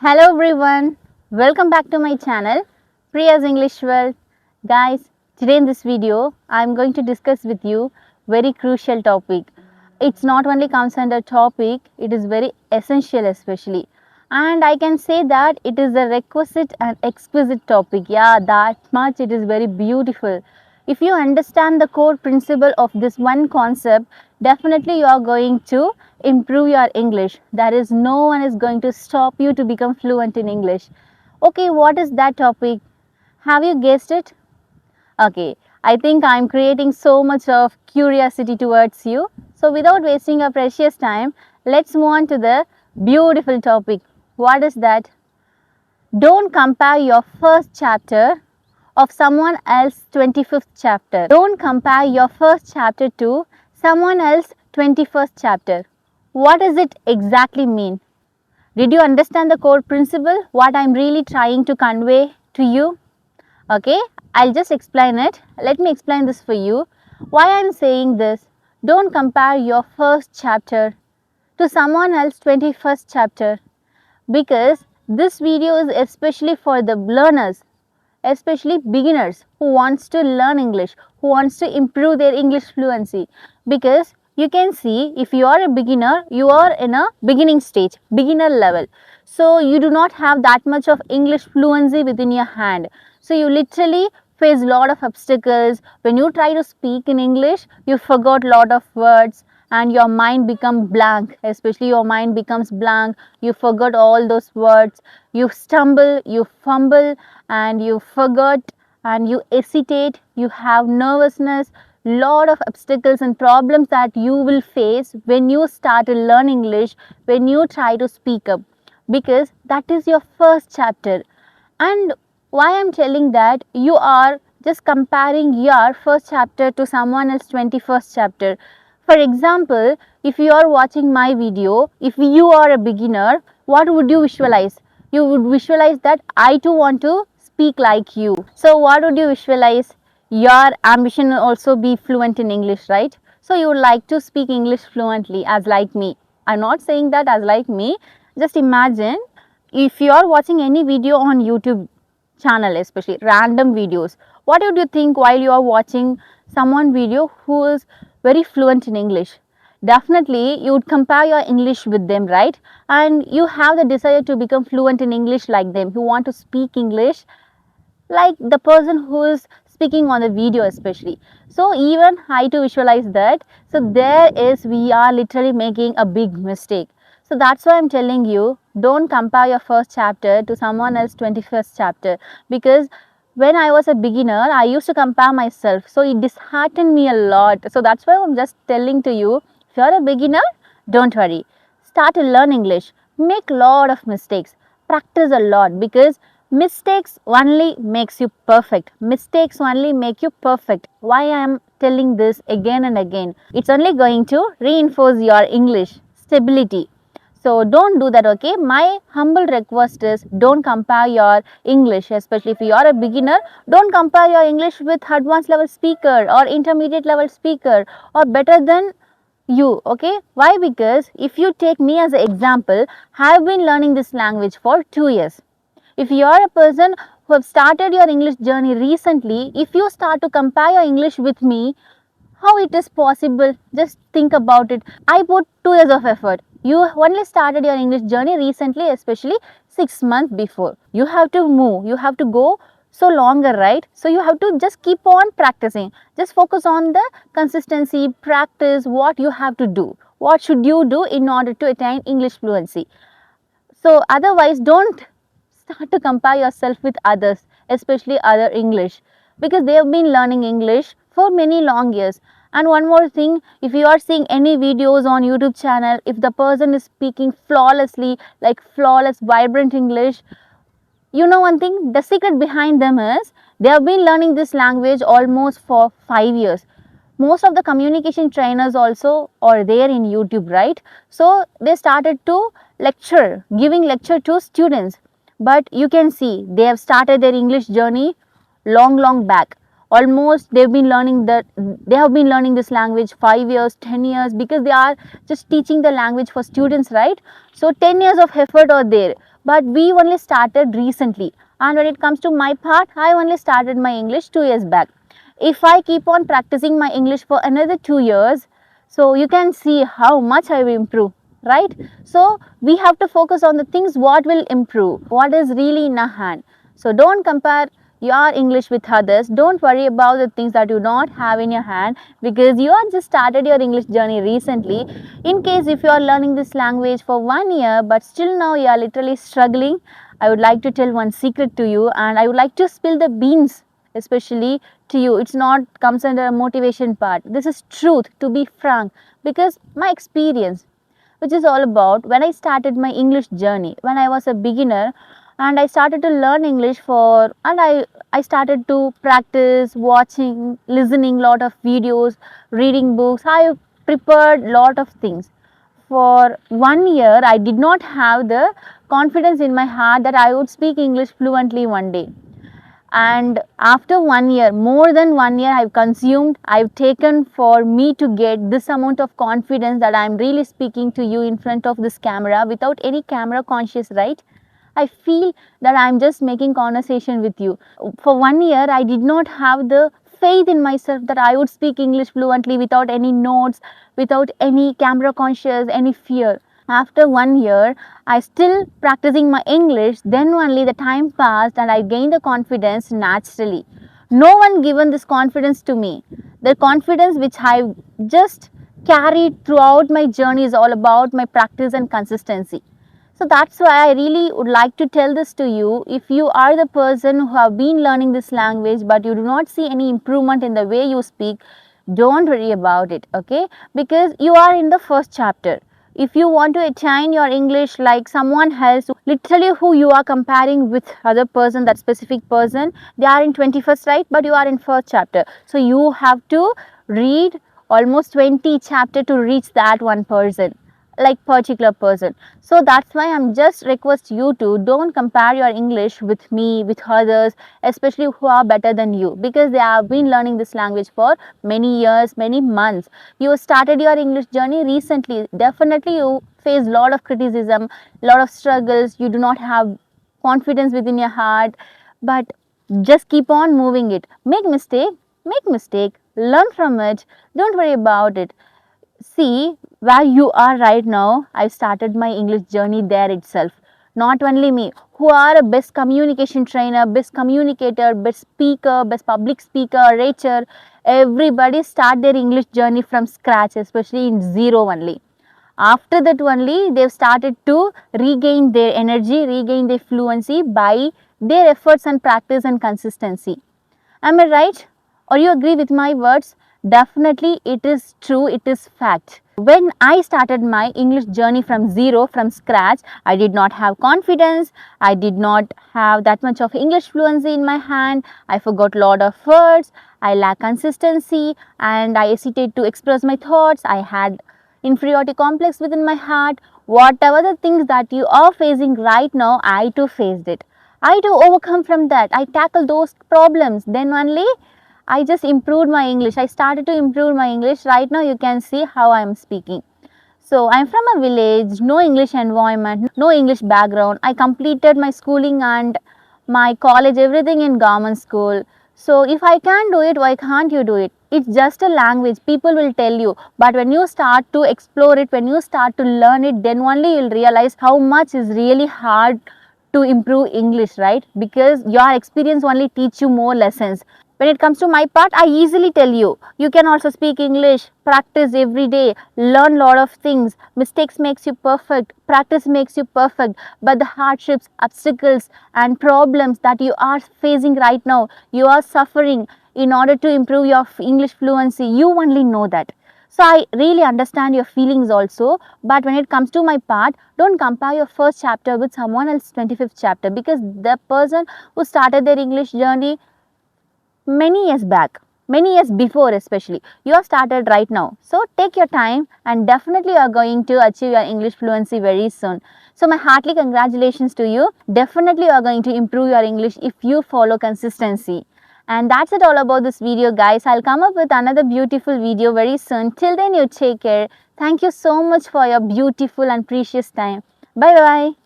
Hello everyone, welcome back to my channel Priya's English World. Guys, today in this video I am going to discuss with you very crucial topic. It's not only comes under topic, it is very essential especially, and I can say that it is a requisite and exquisite topic. Yeah, that much it is very beautiful. If you understand the core principle of this one concept, definitely you are going to improve your English. There is no one is going to stop you to become fluent in English. Okay, what is that topic? Have you guessed it? Okay, I think I'm creating so much of curiosity towards you. So without wasting your precious time, let's move on to the beautiful topic. What is that? Don't compare your first chapter of someone else's 25th chapter. Don't compare your first chapter to someone else's 21st chapter. What does it exactly mean? Did you understand the core principle? What I'm really trying to convey to you? Okay, I'll just explain it. Let me explain this for you. Why I'm saying this? Don't compare your first chapter to someone else's 21st chapter, because this video is especially for the learners, especially beginners who wants to learn English, who wants to improve their English fluency. Because you can see, if you are a beginner, you are in a beginning stage, beginner level. So you do not have that much of English fluency within your hand. So you literally face a lot of obstacles. When you try to speak in English, you forgot a lot of words and your mind becomes blank, especially your mind becomes blank. You forgot all those words, you stumble, you fumble, and you forgot, and you hesitate, you have nervousness, lot of obstacles and problems that you will face when you start to learn English, when you try to speak up, because that is your first chapter. And why I'm telling that, you are just comparing your first chapter to someone else's 21st chapter. For example, if you are watching my video, if you are a beginner, what would you visualize? You would visualize that I too want to speak like you. So what would you visualize? Your ambition will also be fluent in English, right? So you would like to speak English fluently as like me. I'm not saying that as like me. Just imagine, if you are watching any video on YouTube channel, especially random videos, what would you think while you are watching someone video who is very fluent in English? Definitely you would compare your English with them, right? And you have the desire to become fluent in English like them. You want to speak English like the person who is speaking on the video especially. So even I to visualize that. So there is, we are literally making a big mistake. So that's why I'm telling you, don't compare your first chapter to someone else's 21st chapter, because when I was a beginner, I used to compare myself. So it disheartened me a lot. So that's why I'm just telling to you, if you're a beginner, don't worry. Start to learn English. Make a lot of mistakes. Practice a lot, because mistakes only makes you perfect. Mistakes only make you perfect. Why I am telling this again and again? It's only going to reinforce your English stability. So don't do that, okay? My humble request is, don't compare your English, especially if you are a beginner. Don't compare your English with advanced level speaker or intermediate level speaker or better than you, okay? Why? Because if you take me as an example, I have been learning this language for 2 years. If you are a person who have started your English journey recently, if you start to compare your English with me, how it is possible? Just think about it. I put 2 years of effort. You only started your English journey recently, especially 6 months before. You have to move. You have to go so longer, right? So you have to just keep on practicing. Just focus on the consistency, practice what you have to do. What should you do in order to attain English fluency? So otherwise, don't start to compare yourself with others, especially other English, because they have been learning English for many long years. And one more thing, if you are seeing any videos on YouTube channel, if the person is speaking flawlessly, like flawless, vibrant English, you know one thing, the secret behind them is they have been learning this language almost for 5 years. Most of the communication trainers also are there in YouTube, right? So they started to lecture, giving lecture to students. But you can see they have started their English journey long back. Almost they have been learning this language 5 years, 10 years, because they are just teaching the language for students, right? So 10 years of effort are there. but we only started recently. And when it comes to my part, I only started my English 2 years back. If I keep on practicing my English for another 2 years, so you can see how much I will improve, right? So we have to focus on the things what will improve, what is really in our hand. So don't compare your English with others. Don't worry about the things that you don't have in your hand, because you have just started your English journey recently. In case if you are learning this language for 1 year but still now you are literally struggling, I would like to tell one secret to you, and I would like to spill the beans especially to you. It's not comes under a motivation part. This is truth, to be frank, because my experience, which is all about when I started my English journey, when I was a beginner and I started to learn English I started to practice watching, listening lot of videos, reading books. I prepared lot of things. For 1 year, I did not have the confidence in my heart that I would speak English fluently one day. And after 1 year, more than 1 year, I've taken for me to get this amount of confidence that I'm really speaking to you in front of this camera without any camera conscious, right? I feel that I'm just making conversation with you. For 1 year, I did not have the faith in myself that I would speak English fluently without any notes, without any camera conscious, any fear. After 1 year, I still practicing my English. Then only the time passed and I gained the confidence naturally. No one given this confidence to me. The confidence which I just carried throughout my journey is all about my practice and consistency. So that's why I really would like to tell this to you. If you are the person who have been learning this language but you do not see any improvement in the way you speak, don't worry about it, okay? Because you are in the first chapter. If you want to attain your English like someone else, literally who you are comparing with other person, that specific person, they are in 21st, right? But you are in first chapter. So you have to read almost 20 chapter to reach that one person, like particular person. So that's why I'm just request you to don't compare your English with me, with others, especially who are better than you, because they have been learning this language for many years, many months. You started your English journey recently. Definitely you face lot of criticism, lot of struggles. You do not have confidence within your heart, but just keep on moving it. Make mistake, learn from it. Don't worry about it. See where you are right now. I started my English journey there itself. Not only me, who are a best communication trainer, best communicator, best speaker, best public speaker, orator, everybody start their English journey from scratch, especially in zero only. After that only they've started to regain their energy, regain their fluency by their efforts and practice and consistency. Am I right? Or you agree with my words? Definitely it is true, it is fact. When I started my English journey from zero, from scratch, I did not have confidence, I did not have that much of English fluency in my hand, I forgot lot of words, I lack consistency and I hesitate to express my thoughts, I had inferiority complex within my heart. Whatever the things that you are facing right now, I too faced it. I too overcome from that. I tackle those problems. Then only I just improved my English. I started to improve my English. Right now you can see how I am speaking. So I am from a village, no English environment, no English background. I completed my schooling and my college, everything in government school. So if I can do it, why can't you do it? It's just a language, people will tell you. But when you start to explore it, when you start to learn it, then only you'll realize how much is really hard to improve English, right? Because your experience only teach you more lessons. When it comes to my part, I easily tell you, you can also speak English, practice every day, learn lot of things. Mistakes makes you perfect, practice makes you perfect. But the hardships, obstacles and problems that you are facing right now, you are suffering in order to improve your English fluency, you only know that. So I really understand your feelings also, but when it comes to my part, don't compare your first chapter with someone else's 25th chapter, because the person who started their English journey many years back, many years before especially, you have started right now. So take your time and definitely you are going to achieve your English fluency very soon. So my heartily congratulations to you. Definitely you are going to improve your English if you follow consistency. And that's it all about this video, guys. I'll come up with another beautiful video very soon. Till then, you take care. Thank you so much for your beautiful and precious time. Bye bye.